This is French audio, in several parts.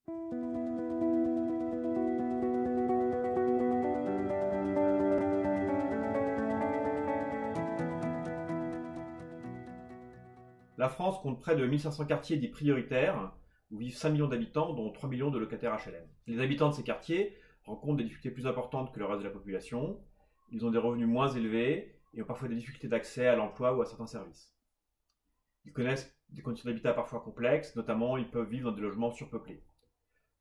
La France compte près de 1500 quartiers dits prioritaires, où vivent 5 millions d'habitants, dont 3 millions de locataires HLM. Les habitants de ces quartiers rencontrent des difficultés plus importantes que le reste de la population. Ils ont des revenus moins élevés et ont parfois des difficultés d'accès à l'emploi ou à certains services. Ils connaissent des conditions d'habitat parfois complexes, notamment ils peuvent vivre dans des logements surpeuplés.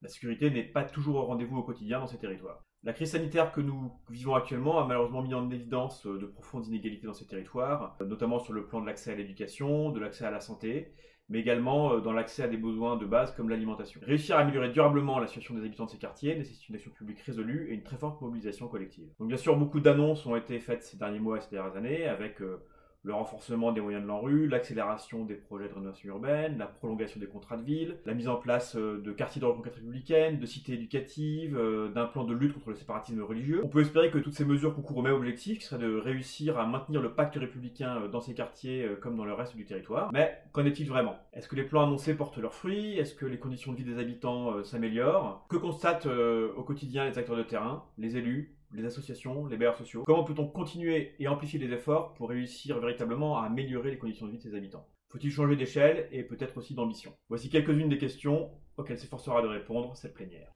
La sécurité n'est pas toujours au rendez-vous au quotidien dans ces territoires. La crise sanitaire que nous vivons actuellement a malheureusement mis en évidence de profondes inégalités dans ces territoires, notamment sur le plan de l'accès à l'éducation, de l'accès à la santé, mais également dans l'accès à des besoins de base comme l'alimentation. Réussir à améliorer durablement la situation des habitants de ces quartiers nécessite une action publique résolue et une très forte mobilisation collective. Donc bien sûr, beaucoup d'annonces ont été faites ces derniers mois et ces dernières années, avec le renforcement des moyens de l'ANRU, l'accélération des projets de rénovation urbaine, la prolongation des contrats de ville, la mise en place de quartiers de reconquête républicaine, de cités éducatives, d'un plan de lutte contre le séparatisme religieux. On peut espérer que toutes ces mesures concourent au même objectif, qui serait de réussir à maintenir le pacte républicain dans ces quartiers comme dans le reste du territoire. Mais qu'en est-il vraiment? Est-ce que les plans annoncés portent leurs fruits? Est-ce que les conditions de vie des habitants s'améliorent? Que constatent au quotidien les acteurs de terrain, les élus, les associations, les bailleurs sociaux? Comment peut-on continuer et amplifier les efforts pour réussir véritablement à améliorer les conditions de vie de ses habitants? Faut-il changer d'échelle et peut-être aussi d'ambition? Voici quelques-unes des questions auxquelles s'efforcera de répondre cette plénière.